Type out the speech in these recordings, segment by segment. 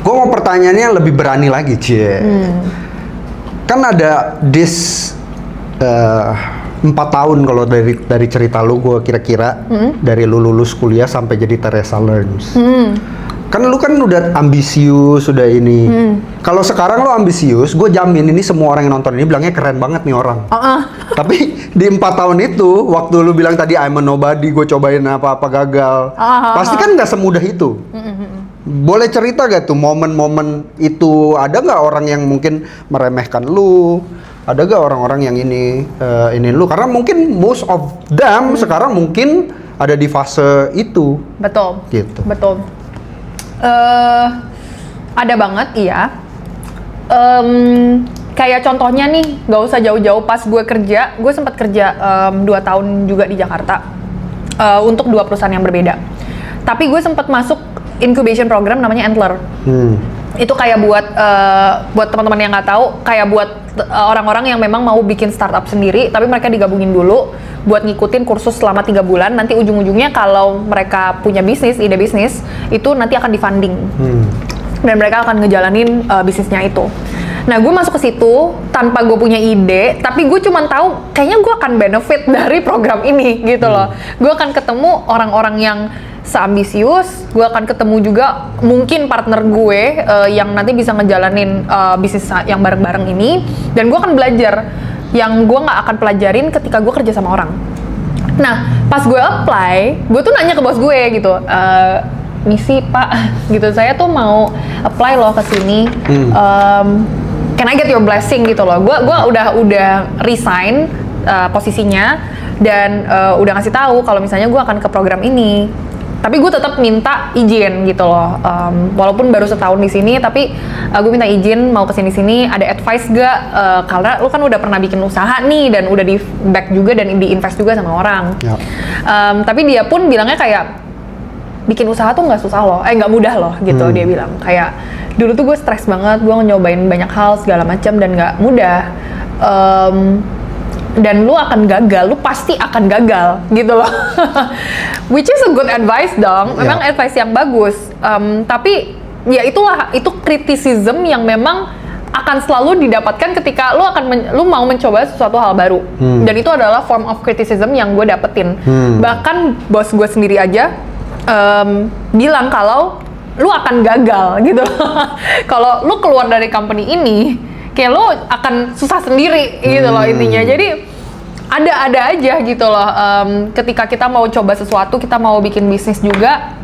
gue mau pertanyaannya yang lebih berani lagi, Cie. Kan ada 4 tahun kalau dari cerita lu, gue kira-kira dari lu lulus kuliah sampai jadi Teresa Learns. Kan lu kan udah ambisius, udah ini. Kalau sekarang lu ambisius, gue jamin ini semua orang yang nonton ini bilangnya keren banget nih orang. Tapi di 4 tahun itu, waktu lu bilang tadi I'm a nobody, gue cobain apa-apa gagal. Pasti kan nggak semudah itu. Boleh cerita gak tuh momen-momen itu? Ada nggak orang yang mungkin meremehkan lu? Ada gak orang-orang yang ini lu? Karena mungkin most of them sekarang mungkin ada di fase itu. Betul. Gitu. Betul. Ada banget, iya. Kayak contohnya nih, gak usah jauh-jauh, pas gue kerja, gue sempat kerja 2 tahun juga di Jakarta untuk 2 perusahaan yang berbeda. Tapi gue sempat masuk incubation program namanya Antler. Itu kayak buat teman-teman yang nggak tahu, kayak buat orang-orang yang memang mau bikin startup sendiri, tapi mereka digabungin dulu buat ngikutin kursus selama 3 bulan. Nanti ujung-ujungnya kalau mereka punya bisnis, ide bisnis, itu nanti akan di-funding. Dan mereka akan ngejalanin bisnisnya itu. Nah, gue masuk ke situ tanpa gue punya ide, tapi gue cuma tahu kayaknya gue akan benefit dari program ini gitu loh. Gue akan ketemu orang-orang yang seambisius, gue akan ketemu juga mungkin partner gue yang nanti bisa ngejalanin bisnis yang bareng-bareng ini, dan gue akan belajar yang gue nggak akan pelajarin ketika gue kerja sama orang. Nah, pas gue apply, gue tuh nanya ke bos gue gitu, misi Pak, gitu, saya tuh mau apply loh ke sini, can I get your blessing gitu loh. Gue udah resign posisinya dan udah ngasih tahu kalau misalnya gue akan ke program ini. Tapi gue tetap minta izin gitu loh, walaupun baru setahun di sini, tapi gue minta izin mau kesini-sini. Ada advice gak? Karena lu kan udah pernah bikin usaha nih dan udah di back juga dan di invest juga sama orang. Tapi dia pun bilangnya kayak bikin usaha tuh nggak susah loh, nggak mudah loh gitu. Dia bilang kayak dulu tuh gue stres banget, gue nyobain banyak hal segala macam dan nggak mudah. Dan lu akan gagal, lu pasti akan gagal gitu loh. Which is a good advice dong, memang advice yang bagus. Tapi ya itu criticism yang memang akan selalu didapatkan ketika lu mau mencoba sesuatu hal baru. Dan itu adalah form of criticism yang gue dapetin. Bahkan bos gue sendiri aja bilang kalau lu akan gagal gitu. Kalau lu keluar dari company ini, kayak lo akan susah sendiri gitu loh intinya. Jadi ada aja gitu loh, ketika kita mau coba sesuatu, kita mau bikin bisnis juga,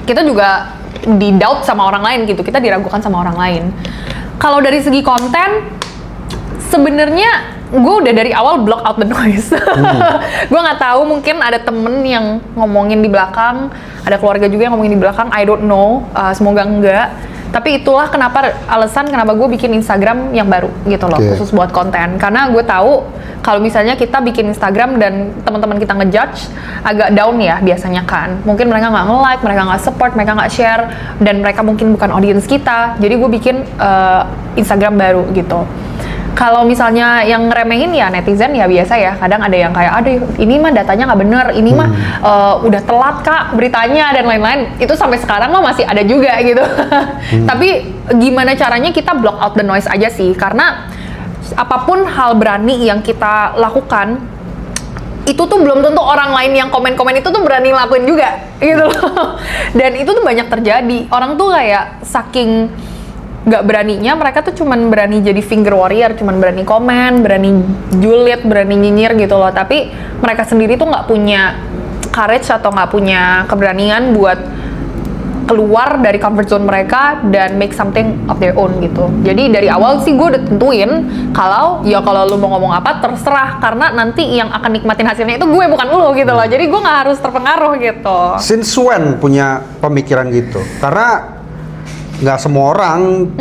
kita juga di doubt sama orang lain gitu, kita diragukan sama orang lain. Kalau dari segi konten, sebenarnya gue udah dari awal block out the noise. Gue nggak tahu, mungkin ada temen yang ngomongin di belakang, ada keluarga juga yang ngomongin di belakang, I don't know, semoga enggak. Tapi itulah alasan kenapa gue bikin Instagram yang baru gitu loh, khusus buat konten. Karena gue tahu kalau misalnya kita bikin Instagram dan teman-teman kita ngejudge, agak down ya biasanya kan. Mungkin mereka nggak nge-like, mereka nggak support, mereka nggak share, dan mereka mungkin bukan audience kita. Jadi gue bikin Instagram baru gitu. Kalau misalnya yang ngeremehin ya netizen ya biasa ya, kadang ada yang kayak aduh ini mah datanya nggak bener, ini mah udah telat kak beritanya dan lain-lain. Itu sampai sekarang mah masih ada juga gitu. Tapi gimana caranya kita block out the noise aja sih, karena apapun hal berani yang kita lakukan itu tuh belum tentu orang lain yang komen-komen itu tuh berani ngelakuin juga gitu loh. Dan itu tuh banyak terjadi, orang tuh kayak saking nggak beraninya, mereka tuh cuman berani jadi finger warrior, cuman berani komen, berani julid, berani nyinyir gitu loh. Tapi mereka sendiri tuh nggak punya courage atau nggak punya keberanian buat keluar dari comfort zone mereka dan make something of their own gitu. Jadi dari awal sih gue udah tentuin kalau lu mau ngomong apa terserah, karena nanti yang akan nikmatin hasilnya itu gue, bukan lu gitu loh. Jadi gue nggak harus terpengaruh gitu. Since when punya pemikiran gitu? Karena nggak semua orang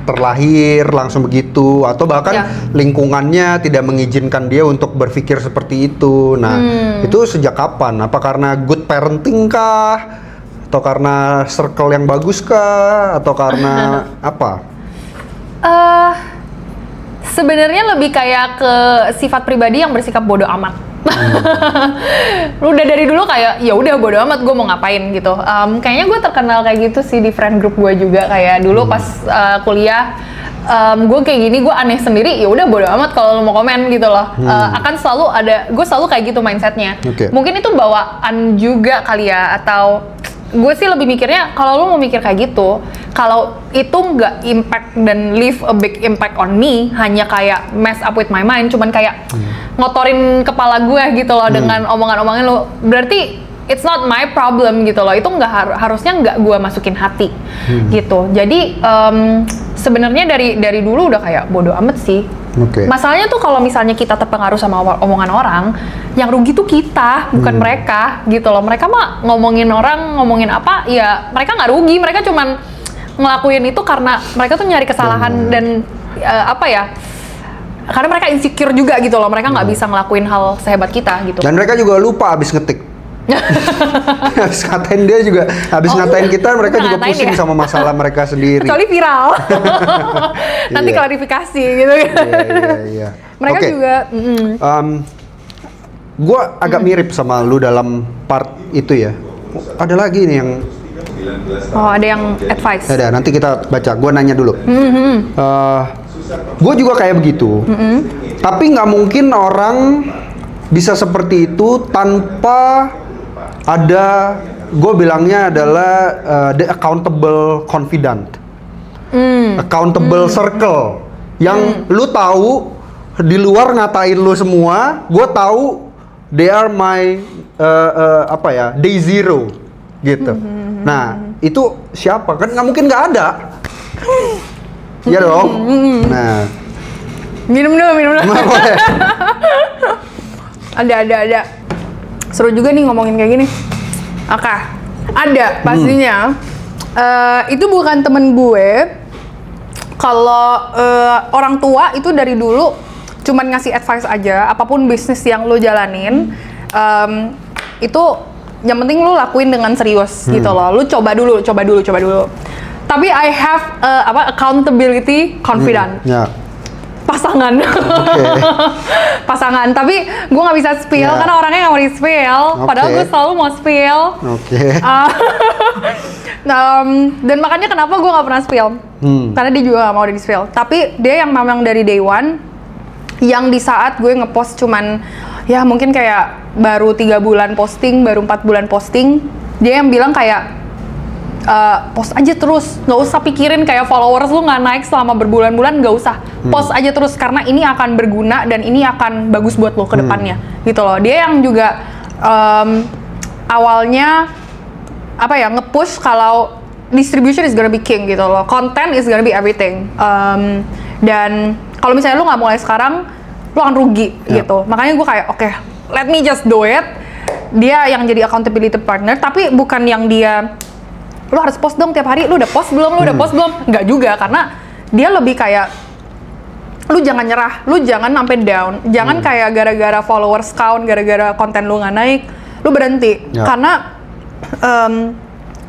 terlahir langsung begitu, atau bahkan lingkungannya tidak mengizinkan dia untuk berpikir seperti itu. Nah, itu sejak kapan? Apa karena good parenting kah? Atau karena circle yang bagus kah? Atau karena apa? Sebenarnya lebih kayak ke sifat pribadi yang bersikap bodoh amat. Lu udah dari dulu kayak ya udah bodo amat gue mau ngapain gitu. Kayaknya gue terkenal kayak gitu sih di friend group gue juga, kayak dulu pas kuliah gue kayak gini, gue aneh sendiri, ya udah bodo amat kalau lo mau komen gitu loh. Akan selalu ada, gue selalu kayak gitu mindsetnya. Mungkin itu bawaan juga kali ya, atau gue sih lebih mikirnya kalau lo mau mikir kayak gitu, kalau itu nggak impact dan leave a big impact on me, hanya kayak mess up with my mind, cuman kayak ngotorin kepala gue gitu loh dengan omongan-omongan lo, berarti it's not my problem gitu loh. Itu nggak harusnya nggak gue masukin hati gitu. Jadi sebenarnya dari dulu udah kayak bodo amat sih. Masalahnya tuh kalau misalnya kita terpengaruh sama omongan orang, yang rugi tuh kita, bukan mereka gitu loh. Mereka mah ngomongin orang, ngomongin apa, ya mereka nggak rugi. Mereka cuman ngelakuin itu karena mereka tuh nyari kesalahan dan apa ya, karena mereka insecure juga gitu loh. Mereka nggak bisa ngelakuin hal sehebat kita gitu. Dan mereka juga lupa abis ngetik. Habis ngatain dia juga, habis ngatain kita, mereka juga pusing sama masalah mereka sendiri. Kecuali viral. Nanti klarifikasi gitu. Iya. Mereka juga. Gue agak mirip sama lu dalam part itu ya. Ada lagi nih yang. Ada yang advice. Ada, nanti kita baca. Gue nanya dulu. Gue juga kayak begitu. Tapi nggak mungkin orang bisa seperti itu tanpa ada, gue bilangnya adalah the accountable confidant, accountable circle, yang lu tahu di luar ngatain lu semua, gue tahu they are my day zero gitu. Nah itu siapa? Kan nggak mungkin nggak ada, ya dong. Nah minum dulu. Ada. Seru juga nih ngomongin kayak gini. Oke, ada pastinya. Itu bukan temen gue. Kalau orang tua itu dari dulu cuman ngasih advice aja. Apapun bisnis yang lo jalanin, itu yang penting lo lakuin dengan serius gitu loh. Lo coba dulu. Tapi I have accountability confident. Pasangan. Pasangan, tapi gue nggak bisa spill karena orangnya nggak mau di spill. Padahal gue selalu mau spill. Dan makanya kenapa gue nggak pernah spill, karena dia juga nggak mau di spill. Tapi dia yang memang dari day one, yang di saat gue ngepost cuman ya mungkin kayak baru 3 bulan posting, baru 4 bulan posting, dia yang bilang kayak post aja terus, nggak usah pikirin kayak followers lu nggak naik selama berbulan-bulan, nggak usah, post aja terus karena ini akan berguna dan ini akan bagus buat lo ke depannya gitu loh. Dia yang juga awalnya nge-push kalau distribution is gonna be king gitu loh, content is gonna be everything, dan kalau misalnya lu nggak mulai sekarang lu akan rugi gitu. Makanya gue kayak oke, let me just do it. Dia yang jadi accountability partner, tapi bukan yang dia lu harus post dong tiap hari, lu udah post belum, nggak juga, karena dia lebih kayak lu jangan nyerah, lu jangan sampai down, jangan kayak gara-gara followers count, gara-gara konten lu nggak naik, lu berhenti, karena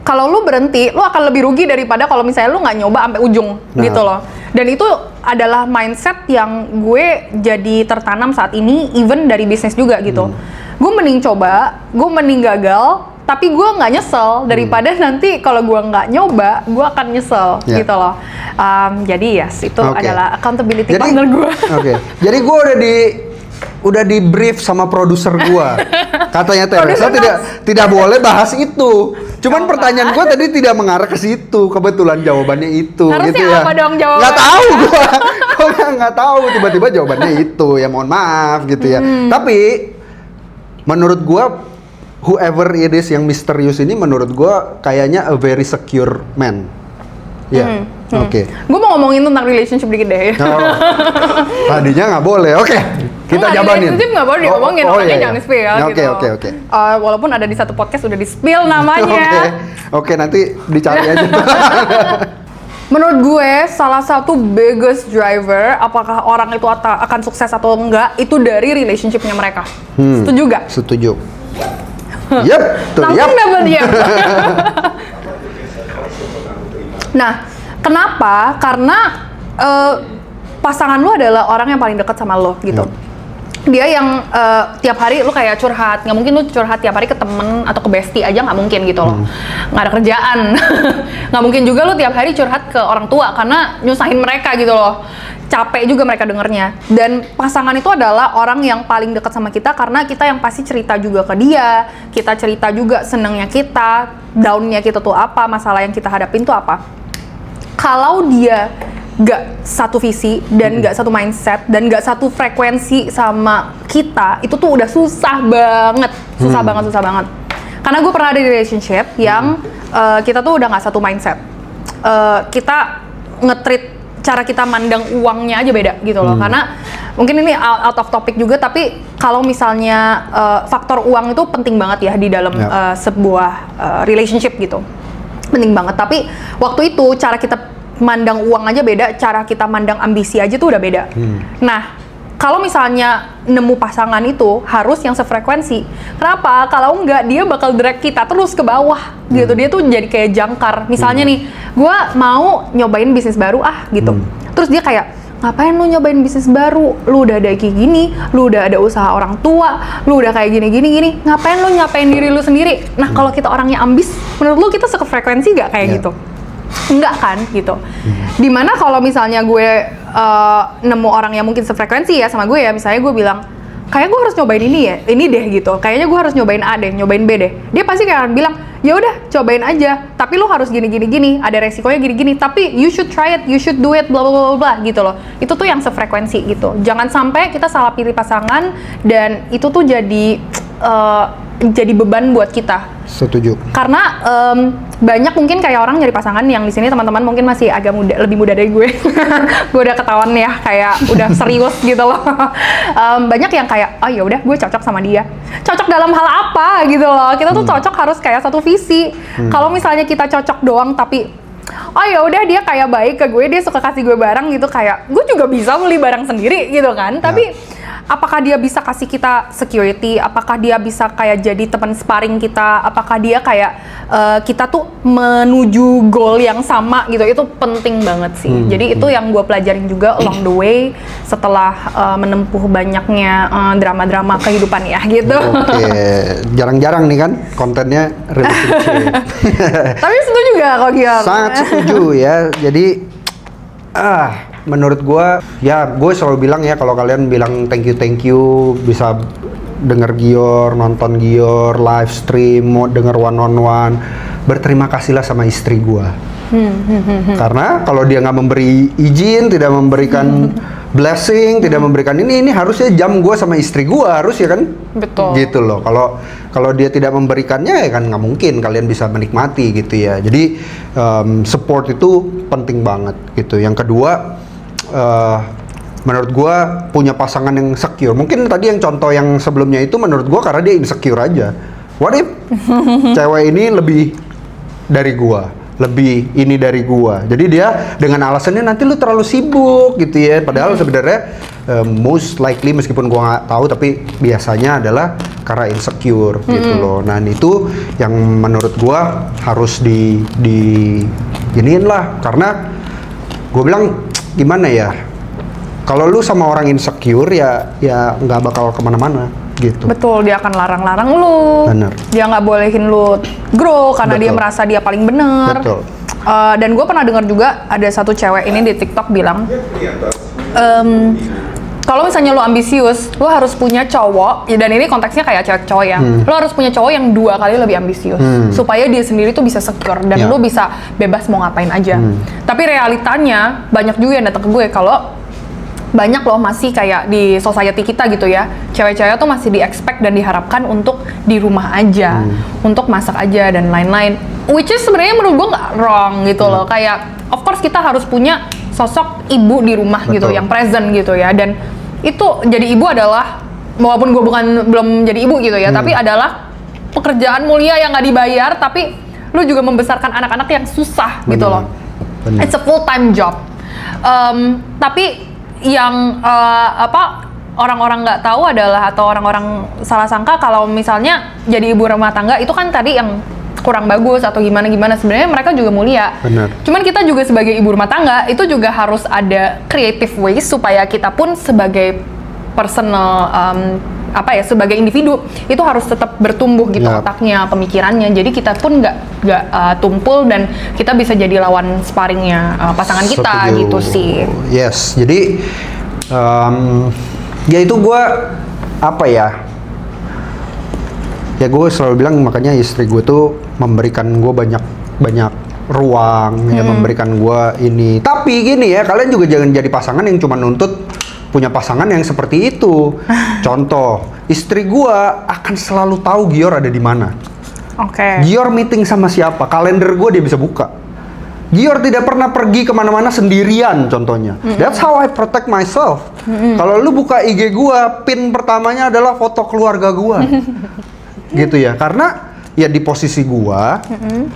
kalau lu berhenti, lu akan lebih rugi daripada kalau misalnya lu nggak nyoba sampai ujung gitu loh. Dan itu adalah mindset yang gue jadi tertanam saat ini, even dari bisnis juga gitu. Gue mending coba, gue mending gagal, tapi gue nggak nyesel daripada nanti kalau gue nggak nyoba, gue akan nyesel gitu loh. Jadi yes, itu adalah accountability partner gue. Jadi gue udah di brief sama produser gue. Katanya Teresa tidak boleh bahas itu. Cuman pertanyaan gue tadi tidak mengarah ke situ. Kebetulan jawabannya itu. Harusnya gitu ya. apa dong jawabannya? Nggak tahu gue. Gue nggak tahu. Tiba-tiba jawabannya itu. Ya mohon maaf gitu ya. Tapi menurut gue, whoever it is yang misterius ini, menurut gue kayaknya a very secure man. Gue mau ngomongin tentang relationship dikit deh. Tadinya nggak boleh. Kita jabanin. Relationship nggak boleh diomongin, makanya jangan spill gitu. Oke. Walaupun ada di satu podcast udah di spill namanya. Oke, nanti dicari aja. Menurut gue salah satu biggest driver apakah orang itu akan sukses atau enggak itu dari relationshipnya mereka. Setuju gak? Setuju. Yep, langsung dapat ya. Nah, kenapa? Karena pasangan lu adalah orang yang paling dekat sama lo gitu. dia yang tiap hari lu kayak curhat, nggak mungkin lu curhat tiap hari ke temen atau ke bestie aja, nggak mungkin gitu loh, nggak ada kerjaan. Nggak mungkin juga lu tiap hari curhat ke orang tua karena nyusahin mereka gitu loh, capek juga mereka dengernya. Dan pasangan itu adalah orang yang paling dekat sama kita karena kita yang pasti cerita juga ke dia, kita cerita juga senengnya kita, downnya kita tuh apa, masalah yang kita hadapin tuh apa. Kalau dia gak satu visi dan gak satu mindset dan gak satu frekuensi sama kita, itu tuh udah susah banget, susah banget. Karena gue pernah ada di relationship yang kita tuh udah gak satu mindset. Kita nge-treat, cara kita mandang uangnya aja beda gitu loh. Karena mungkin ini out of topic juga, tapi kalau misalnya faktor uang itu penting banget ya di dalam sebuah relationship gitu. Penting banget, tapi waktu itu cara kita mandang uang aja beda, cara kita mandang ambisi aja tuh udah beda. Nah, kalau misalnya nemu pasangan itu harus yang sefrekuensi. Kenapa? Kalau enggak, dia bakal drag kita terus ke bawah gitu. Dia tuh jadi kayak jangkar. Misalnya nih, gue mau nyobain bisnis baru gitu. Terus dia kayak, ngapain lu nyobain bisnis baru? Lu udah ada kayak gini, lu udah ada usaha orang tua, lu udah kayak gini. Ngapain lu nyapain diri lu sendiri? Nah, kalau kita orangnya ambis, menurut lu kita sefrekuensi gak kayak gitu? Enggak kan gitu. Dimana kalau misalnya gue nemu orang yang mungkin sefrekuensi ya sama gue ya, misalnya gue bilang kayak gue harus nyobain ini deh gitu, kayaknya gue harus nyobain A deh, nyobain B deh, dia pasti kayak akan bilang ya udah cobain aja, tapi lu harus gini, ada resikonya gini, tapi you should try it, you should do it, bla bla bla bla gitu loh. Itu tuh yang sefrekuensi gitu. Jangan sampai kita salah pilih pasangan dan itu tuh jadi beban buat kita. Setuju. Karena banyak mungkin kayak orang nyari pasangan yang di sini teman-teman mungkin masih agak lebih muda dari gue. Gue udah ketahuan ya kayak udah serius gitu loh. Banyak yang kayak oh ya udah gue cocok sama dia. Cocok dalam hal apa gitu loh. Kita tuh cocok harus kayak satu visi. Kalau misalnya kita cocok doang tapi oh ya udah dia kayak baik ke gue, dia suka kasih gue barang gitu, kayak gue juga bisa beli barang sendiri gitu kan. Tapi apakah dia bisa kasih kita security? Apakah dia bisa kayak jadi teman sparring kita? Apakah dia kayak kita tuh menuju goal yang sama gitu? Itu penting banget sih. Jadi itu yang gue pelajarin juga along the way setelah menempuh banyaknya drama-drama kehidupan ya gitu. Oke, jarang-jarang nih kan kontennya relationship. Tapi setuju gak kok Gior? Sangat setuju ya. Jadi menurut gue selalu bilang ya, kalau kalian bilang thank you bisa denger Gior, nonton Gior, live stream, mau denger one on one, berterima kasihlah sama istri gue. Karena kalau dia nggak memberi izin, tidak memberikan blessing, tidak memberikan ini harusnya jam gue sama istri gue harus ya kan? Betul. Gitu loh. Kalau dia tidak memberikannya ya kan nggak mungkin kalian bisa menikmati gitu ya. Jadi support itu penting banget gitu. Yang kedua, menurut gue punya pasangan yang secure. Mungkin tadi yang contoh yang sebelumnya itu menurut gue karena dia insecure aja. What if cewek ini lebih dari gue, lebih ini dari gua. Jadi dia dengan alasannya nanti lu terlalu sibuk gitu ya. Padahal sebenarnya most likely meskipun gua nggak tahu tapi biasanya adalah karena insecure gitu loh. Nah, itu yang menurut gua harus iniin lah, karena gua bilang gimana ya? Kalau lu sama orang insecure ya nggak bakal kemana-mana gitu. Betul, dia akan larang-larang lu. Bener. Dia nggak bolehin lu grow karena dia merasa dia paling bener. Betul. Dan gue pernah dengar juga ada satu cewek ini di TikTok bilang, kalau misalnya lu ambisius, lu harus punya cowok, ya, dan ini konteksnya kayak cewek cowok ya. Lu harus punya cowok yang 2 kali lebih ambisius supaya dia sendiri tuh bisa secure dan lu bisa bebas mau ngapain aja. Tapi realitanya banyak juga yang datang ke gue kalau banyak loh masih kayak di society kita gitu ya, cewek-cewek tuh masih di-expect dan diharapkan untuk di rumah aja, untuk masak aja dan lain-lain, which is sebenarnya menurut gue nggak wrong gitu loh. Kayak of course kita harus punya sosok ibu di rumah gitu yang present gitu ya, dan itu jadi ibu adalah, walaupun gue belum jadi ibu gitu ya, tapi adalah pekerjaan mulia yang nggak dibayar, tapi lu juga membesarkan anak-anak yang susah gitu loh. It's a full time job. Tapi yang orang-orang nggak tahu adalah, atau orang-orang salah sangka kalau misalnya jadi ibu rumah tangga itu kan tadi yang kurang bagus atau gimana, sebenarnya mereka juga mulia. Benar. Cuman kita juga sebagai ibu rumah tangga itu juga harus ada creative ways supaya kita pun sebagai personal sebagai individu itu harus tetap bertumbuh gitu otaknya, pemikirannya. Jadi kita pun nggak tumpul dan kita bisa jadi lawan sparringnya pasangan kita gitu sih. Yes, jadi ya itu gue ya gue selalu bilang, makanya istri gue tuh memberikan gue banyak ruang, ya memberikan gue ini. Tapi gini ya, kalian juga jangan jadi pasangan yang cuma nuntut punya pasangan yang seperti itu. Contoh, istri gue akan selalu tahu Gior ada di mana. Gior meeting sama siapa, kalender gue dia bisa buka. Gior tidak pernah pergi kemana-mana sendirian, contohnya. That's how I protect myself. Kalau lu buka IG gue, pin pertamanya adalah foto keluarga gue. Gitu ya, karena ya di posisi gua,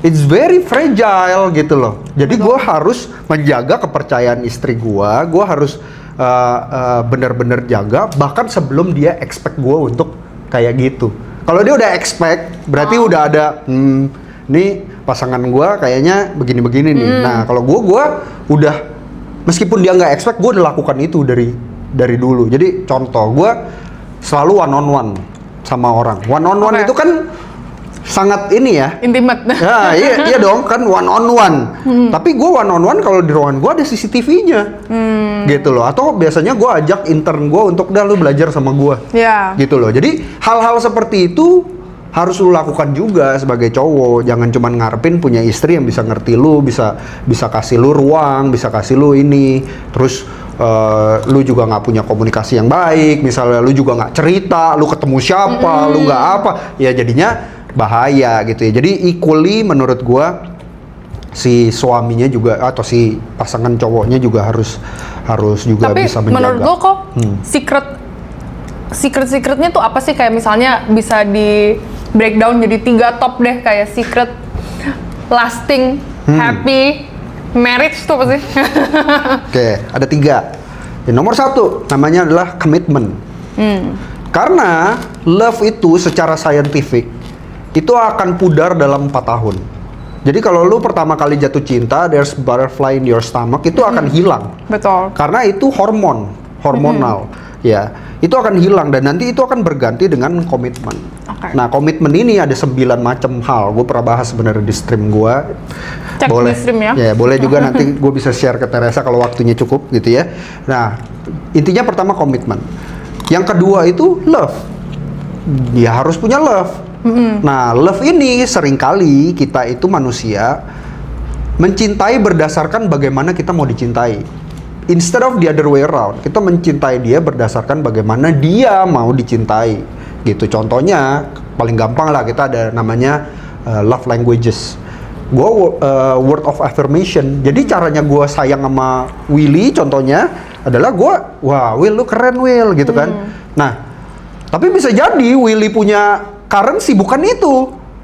it's very fragile gitu loh. Jadi gua harus menjaga kepercayaan istri gua harus benar-benar jaga bahkan sebelum dia expect gua untuk kayak gitu. Kalau dia udah expect, berarti udah ada nih pasangan gua kayaknya begini-begini nih. Nah, kalau gua udah, meskipun dia nggak expect, gua udah lakukan itu dari dulu. Jadi contoh, gua selalu one on one sama orang. One on one itu kan sangat ini ya, intimate. Ya, iya dong, kan one on one. Tapi gue one on one kalau di ruangan gue ada CCTV-nya, gitu loh. Atau biasanya gue ajak intern gue untuk lu belajar sama gue, gitu loh. Jadi hal-hal seperti itu harus lu lakukan juga sebagai cowok. Jangan cuma ngarepin punya istri yang bisa ngerti lu, bisa kasih lu ruang, bisa kasih lu ini. Terus lu juga nggak punya komunikasi yang baik. Misalnya lu juga nggak cerita, lu ketemu siapa, lu nggak apa, ya jadinya bahaya gitu ya. Jadi equally menurut gua si suaminya juga atau si pasangan cowoknya juga harus juga bisa menjaga. Tapi menurut lo kok secretnya tuh apa sih? Kayak misalnya bisa di breakdown jadi 3 top deh, kayak secret lasting happy marriage tuh apa sih? Oke, ada 3. Yang nomor 1 namanya adalah commitment. Karena love itu secara scientific itu akan pudar dalam 4 tahun. Jadi kalau lu pertama kali jatuh cinta, there's butterfly in your stomach, itu akan hilang. Betul. Karena itu hormonal. Ya, itu akan hilang dan nanti itu akan berganti dengan komitmen. Nah, komitmen ini ada 9 macam hal. Gue pernah bahas sebenarnya di stream gue. Cek boleh, di stream ya. Ya, boleh juga nanti gue bisa share ke Teresa kalau waktunya cukup gitu ya. Nah, intinya pertama komitmen. Yang kedua itu love. Dia harus punya love. Nah, love ini seringkali kita itu manusia mencintai berdasarkan bagaimana kita mau dicintai. Instead of the other way around, kita mencintai dia berdasarkan bagaimana dia mau dicintai. Gitu. Contohnya, paling gampang lah, kita ada namanya love languages. Gue word of affirmation. Jadi caranya gue sayang sama Willy, contohnya adalah gue, wah Will lu keren Will, gitu kan. Nah, tapi bisa jadi Willy punya currency bukan itu.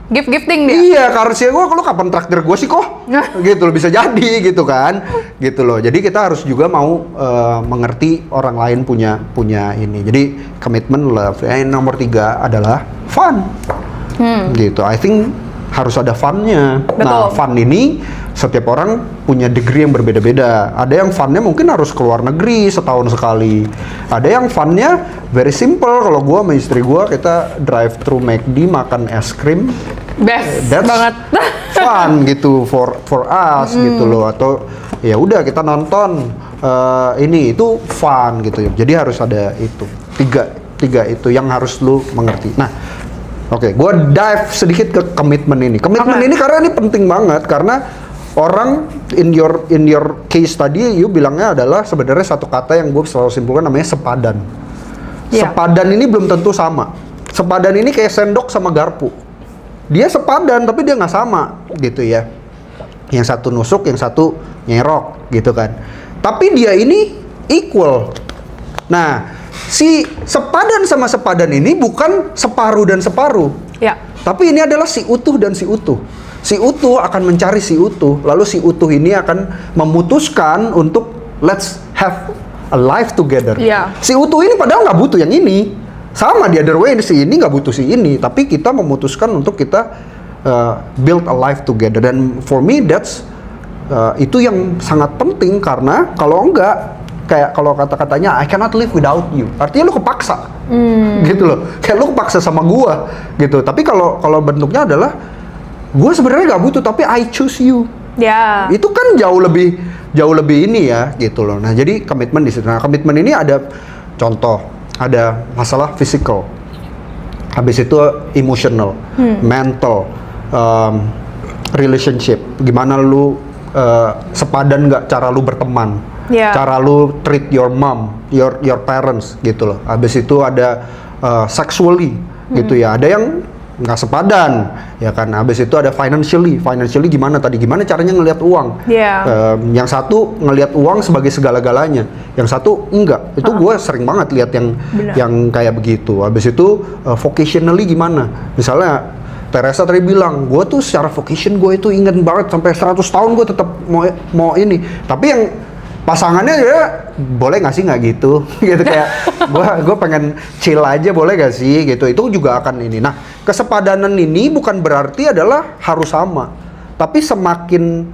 Gifting dia? Iya, currency gue, lu kapan traktir gue sih kok? Gitu loh, bisa jadi gitu kan. Gitu loh, jadi kita harus juga mau mengerti orang lain punya ini. Jadi commitment, love. Yang nomor 3 adalah fun. Gitu, I think harus ada fun-nya. Nah, fun ini setiap orang punya degree yang berbeda-beda. Ada yang funnya mungkin harus keluar negeri setahun sekali. Ada yang funnya very simple. Kalau gue sama istri gue, kita drive thru McD makan es krim. Best banget. Fun gitu for us gitu loh. Atau ya udah kita nonton ini itu fun gitu. Jadi harus ada itu. Tiga itu yang harus lu mengerti. Nah, oke, gue dive sedikit ke komitmen ini. Komitmen ini karena ini penting banget karena orang in your case tadi, you bilangnya adalah sebenarnya satu kata yang gue selalu simpulkan namanya sepadan. Sepadan ini belum tentu sama. Sepadan ini kayak sendok sama garpu. Dia sepadan tapi dia nggak sama gitu ya. Yang satu nusuk, yang satu nyerok gitu kan. Tapi dia ini equal. Nah, si sepadan sama sepadan ini bukan separuh dan separuh. Ya. Tapi ini adalah si utuh dan si utuh. Si utuh akan mencari si utuh, lalu si utuh ini akan memutuskan untuk let's have a life together. Yeah. Si utuh ini padahal nggak butuh yang ini, sama the other way, si ini nggak butuh si ini, tapi kita memutuskan untuk kita build a life together. Dan for me that's itu yang sangat penting karena kalau enggak kayak kalau kata-katanya I cannot live without you. Artinya lu kepaksa. Gitu loh. Kayak lu kepaksa sama gua gitu. Tapi kalau bentuknya adalah gua sebenarnya nggak butuh tapi I choose you. Ya. Itu kan jauh lebih ini ya gitu loh. Nah, jadi komitmen di situ. Nah, komitmen ini ada contoh, ada masalah physical. Habis itu emotional, mental, relationship. Gimana lu sepadan nggak cara lu berteman, cara lu treat your mom, your parents gitu loh. Habis itu ada sexually gitu ya. Ada yang nggak sepadan ya kan. Habis itu ada financially gimana caranya ngelihat uang. Yang satu ngelihat uang sebagai segala-galanya, yang satu enggak. Itu gue sering banget lihat yang kayak begitu. Habis itu vocationally gimana, misalnya Teresa tadi bilang, gue tuh secara vocation gue itu ingin banget sampai 100 tahun gue tetap mau ini. Tapi yang pasangannya ya boleh nggak sih nggak gitu gitu kayak gue pengen chill aja boleh nggak sih gitu. Itu juga akan ini. Nah, kesepadanan ini bukan berarti adalah harus sama, tapi semakin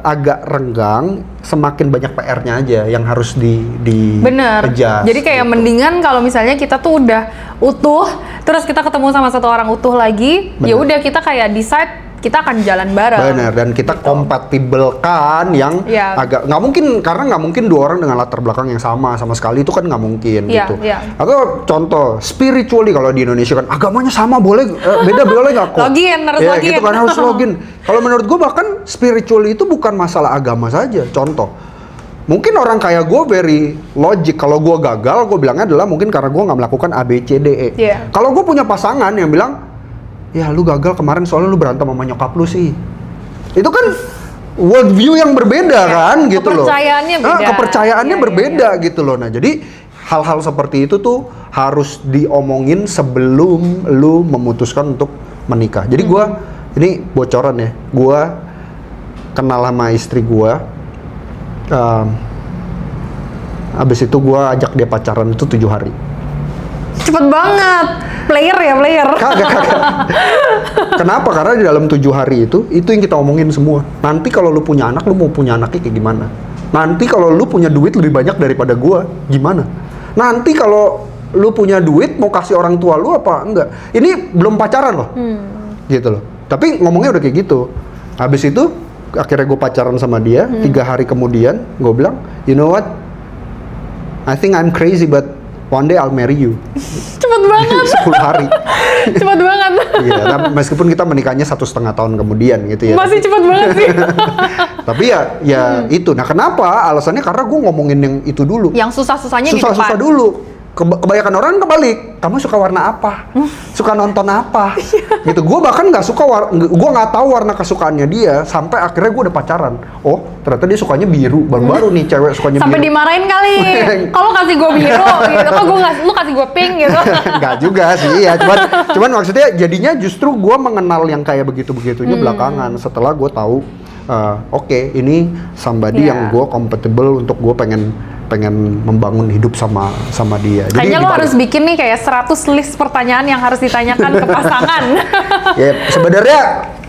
agak renggang, semakin banyak PR-nya aja yang harus Bener. adjust, jadi kayak gitu. mendingan kalau misalnya kita tuh udah utuh, terus kita ketemu sama satu orang utuh lagi, ya udah kita kayak decide kita akan jalan bareng. Benar, dan kita gitu. kompatibel kan yang agak nggak mungkin, karena nggak mungkin dua orang dengan latar belakang yang sama sekali, itu kan nggak mungkin gitu. Atau contoh spiritually, kalau di Indonesia kan agamanya sama boleh, beda boleh nggak kok? Login, harus ya, login. gitu kan harus login. Kalau menurut gue bahkan spiritually itu bukan masalah agama saja. Contoh, mungkin orang kayak gue very logic. Kalau gue gagal, gue bilangnya adalah mungkin karena gue nggak melakukan A, B, C, D, E. Kalau gue punya pasangan yang bilang, ya lu gagal kemarin soalnya lu berantem sama nyokap lu sih. Itu kan world view yang berbeda kan gitu loh. Kepercayaannya beda. Kepercayaannya berbeda gitu loh. Nah, jadi hal-hal seperti itu tuh harus diomongin sebelum lu memutuskan untuk menikah. Jadi gua ini bocoran ya. Gua kenal sama istri gua. Habis itu gua ajak dia pacaran itu 7 hari. Cepet banget. Player. Kagak. Kenapa? Karena di dalam 7 hari itu yang kita omongin semua. Nanti kalau lu punya anak, lu mau punya anaknya kayak gimana? Nanti kalau lu punya duit lebih banyak daripada gua, gimana? Nanti kalau lu punya duit, mau kasih orang tua lu apa enggak? Ini belum pacaran loh. Gitu loh. Tapi ngomongnya udah kayak gitu. Habis itu, akhirnya gue pacaran sama dia, 3 hari kemudian, gue bilang, you know what? I think I'm crazy, but one day I'll marry you. Cepet banget. 10 hari. Cepet banget. Iya, meskipun kita menikahnya 1,5 tahun kemudian gitu ya. Masih cepet banget sih. Tapi ya itu. Nah, kenapa? Alasannya karena gue ngomongin yang itu dulu. Yang susah-susahnya di depan. Susah dulu. Kebanyakan orang kebalik. Kamu suka warna apa? Suka nonton apa? Gitu. Gue bahkan nggak suka, gue nggak tahu warna kesukaannya dia sampai akhirnya gue udah pacaran. Oh, ternyata dia sukanya biru. Baru-baru nih cewek sukanya sampai biru. dimarahin kali. Kalau kasih gue biru, gitu. Kok lu kasih gue pink gitu. Nggak juga sih ya. Cuman maksudnya jadinya justru gue mengenal yang kayak begitu-begitunya belakangan setelah gue tahu. Oke, ini somebody yang gue compatible untuk gue pengen membangun hidup sama dia. Jadi kayaknya lo harus bikin nih kayak 100 list pertanyaan yang harus ditanyakan ke pasangan. Ya sebenarnya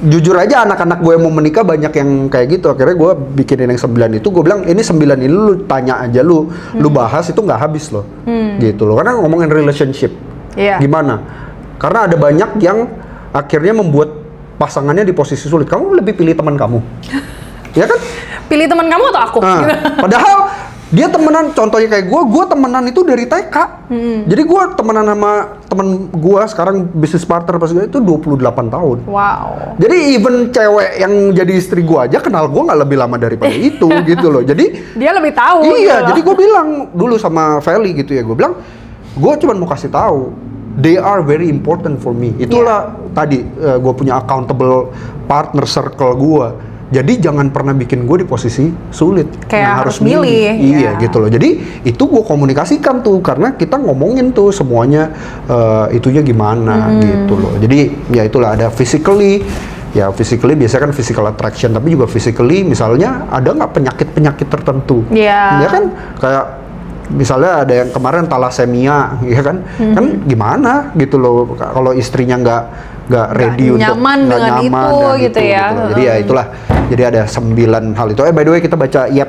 jujur aja anak-anak gue yang mau menikah banyak yang kayak gitu. Akhirnya gue bikinin yang 9 itu, gue bilang ini 9 ini lu tanya aja lu bahas itu nggak habis loh. Gitu loh. Karena ngomongin relationship. Gimana? Karena ada banyak yang akhirnya membuat pasangannya di posisi sulit. Kamu lebih pilih teman kamu. Ya kan? Pilih teman kamu atau aku? Padahal dia temenan, contohnya kayak gue temenan itu dari TK. Jadi gue temenan sama temen gue sekarang bisnis partner pas gue itu 28 tahun. Wow. Jadi even cewek yang jadi istri gue aja kenal gue nggak lebih lama daripada itu gitu loh. Jadi dia lebih tahu. Iya, gitu jadi gue bilang dulu sama Feli gitu ya, gue bilang gue cuma mau kasih tahu, they are very important for me. Itulah tadi gue punya accountable partner circle gue. Jadi jangan pernah bikin gue di posisi sulit. Kayak harus milih. Iya gitu loh. Jadi itu gue komunikasikan tuh karena kita ngomongin tuh semuanya itunya gimana gitu loh. Jadi ya itulah ada physically. Ya physically biasanya kan physical attraction, tapi juga physically misalnya ada nggak penyakit-penyakit tertentu. Ya kan kayak misalnya ada yang kemarin thalassemia, ya kan? Kan gimana gitu loh kalau istrinya nggak ready untuk nyaman dengan itu gitu ya. Jadi ya itulah. Jadi ada 9 hal itu. By the way kita baca YEP